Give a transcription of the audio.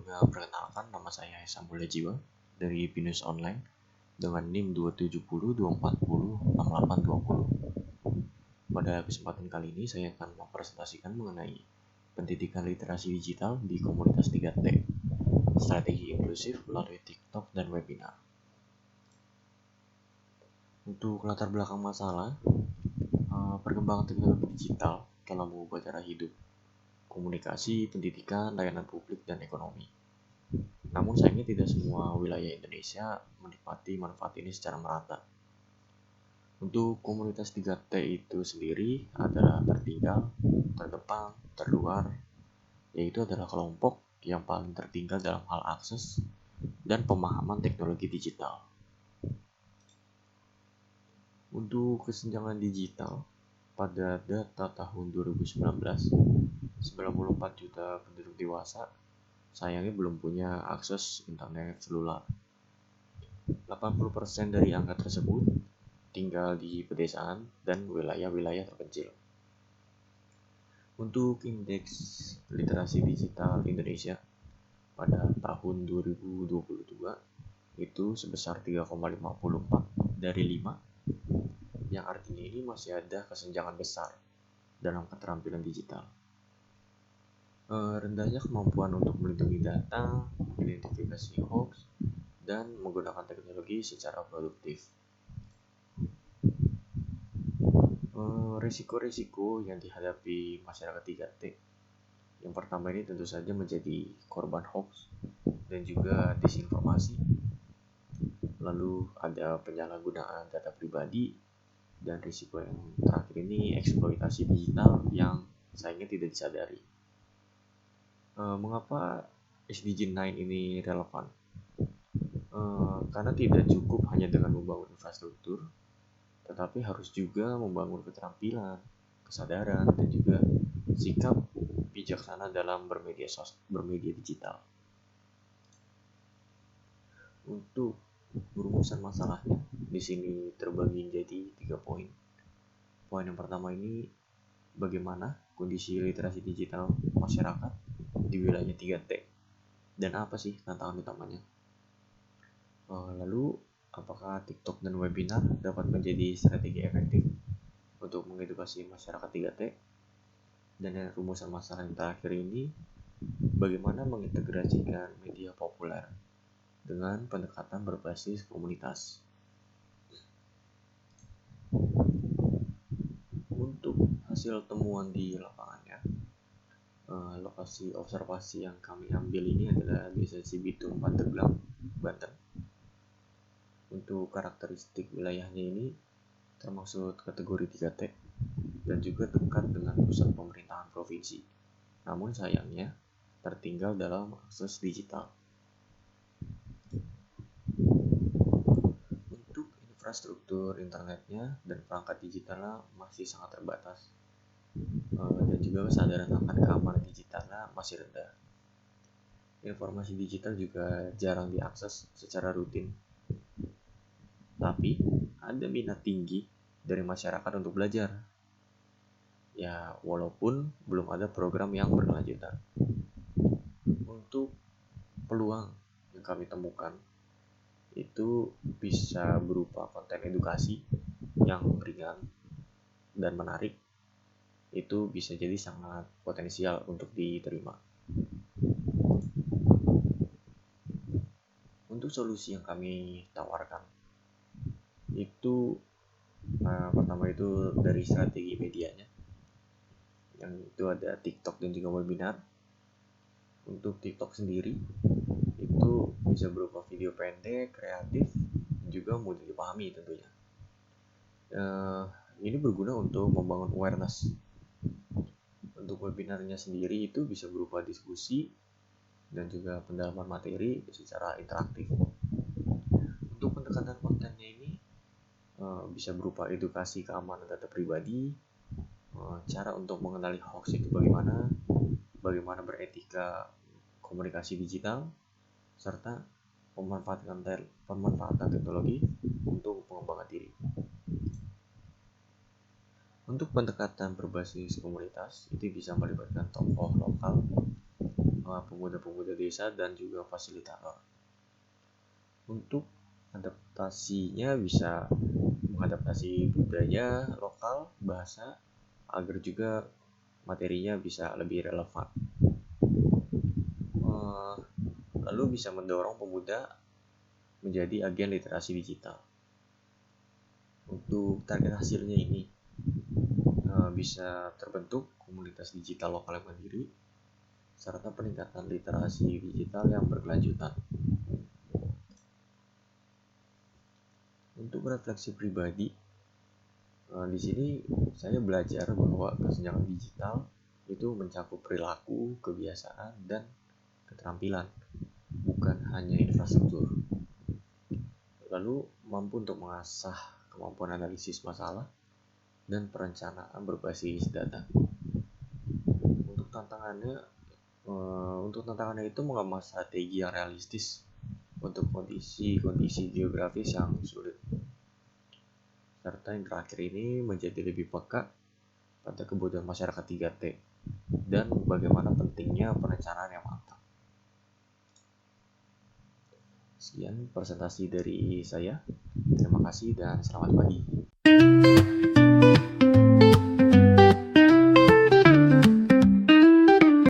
Perkenalkan, nama saya Samuel Jiwa dari Binus Online dengan NIM 270 240 6820. Pada kesempatan kali ini saya akan mempresentasikan mengenai pendidikan literasi digital di komunitas 3T, strategi inklusif melalui TikTok dan webinar. Untuk latar belakang masalah, perkembangan teknologi digital telah mengubah cara hidup, komunikasi, pendidikan, layanan publik, dan ekonomi. Namun sayangnya tidak semua wilayah Indonesia menikmati manfaat ini secara merata. Untuk komunitas 3T itu sendiri adalah tertinggal, terdepan, terluar, yaitu adalah kelompok yang paling tertinggal dalam hal akses dan pemahaman teknologi digital. Untuk kesenjangan digital, pada data tahun 2019, 94 juta penduduk dewasa sayangnya belum punya akses internet selular. 80% dari angka tersebut tinggal di pedesaan dan wilayah-wilayah terpencil. Untuk indeks literasi digital Indonesia pada tahun 2022 itu sebesar 3,54 dari 5, yang artinya ini masih ada kesenjangan besar dalam keterampilan digital. Rendahnya kemampuan untuk melindungi data, mengidentifikasi hoax, dan menggunakan teknologi secara produktif. Risiko-risiko yang dihadapi masyarakat 3T. Yang pertama ini tentu saja menjadi korban hoax dan juga disinformasi. Lalu ada penyalahgunaan data pribadi, dan risiko yang terakhir ini eksploitasi digital yang sayangnya tidak disadari. Mengapa SDG 9 ini relevan? Karena tidak cukup hanya dengan membangun infrastruktur, tetapi harus juga membangun keterampilan, kesadaran, dan juga sikap bijaksana dalam bermedia digital. Untuk perumusan masalahnya, di sini terbagi menjadi 3 poin. Poin yang pertama ini bagaimana kondisi literasi digital masyarakat di wilayah 3T dan apa sih tantangan utamanya. Lalu apakah TikTok dan webinar dapat menjadi strategi efektif untuk mengedukasi masyarakat 3T? Dan yang rumusan masalah yang terakhir ini, bagaimana mengintegrasikan media populer dengan pendekatan berbasis komunitas. Untuk hasil temuan di lapangannya, lokasi observasi yang kami ambil ini adalah Desa Cibitung, Pandeglang, Banten. Untuk karakteristik wilayahnya ini termasuk kategori 3T dan juga dekat dengan pusat pemerintahan provinsi. Namun sayangnya tertinggal dalam akses digital. Untuk infrastruktur internetnya dan perangkat digitalnya masih sangat terbatas, dan juga kesadaran akan keamanan digitalnya masih rendah. Informasi digital juga jarang diakses secara rutin. Tapi ada minat tinggi dari masyarakat untuk belajar. Ya, walaupun belum ada program yang berkelanjutan. Untuk peluang yang kami temukan itu bisa berupa konten edukasi yang ringan dan menarik. Itu bisa jadi sangat potensial untuk diterima. Untuk solusi yang kami tawarkan itu pertama itu dari strategi medianya, yang itu ada TikTok dan juga webinar. Untuk TikTok sendiri itu bisa berupa video pendek, kreatif, dan juga mudah dipahami tentunya. Ini berguna untuk membangun awareness. Untuk webinarnya sendiri itu bisa berupa diskusi dan juga pendalaman materi secara interaktif. Untuk pendekatan kontennya ini bisa berupa edukasi keamanan data pribadi, cara untuk mengenali hoax itu bagaimana beretika komunikasi digital, serta pemanfaatan teknologi untuk pengembangan diri. Untuk pendekatan berbasis komunitas itu bisa melibatkan tokoh lokal, pemuda-pemuda desa dan juga fasilitator. Untuk adaptasinya bisa mengadaptasi budaya lokal, bahasa, agar juga materinya bisa lebih relevan. Lalu bisa mendorong pemuda menjadi agen literasi digital. Untuk target hasilnya ini bisa terbentuk komunitas digital lokal yang mandiri serta peningkatan literasi digital yang berkelanjutan. Untuk refleksi pribadi, di sini saya belajar bahwa kesenjangan digital itu mencakup perilaku, kebiasaan, dan keterampilan, bukan hanya infrastruktur. Lalu mampu untuk mengasah kemampuan analisis masalah dan perencanaan berbasis data. Untuk tantangannya itu mengemas strategi yang realistis untuk kondisi geografis yang sulit. Serta yang terakhir ini menjadi lebih peka pada kebutuhan masyarakat 3T dan bagaimana pentingnya perencanaan yang matang. Sekian presentasi dari saya. Terima kasih dan selamat pagi.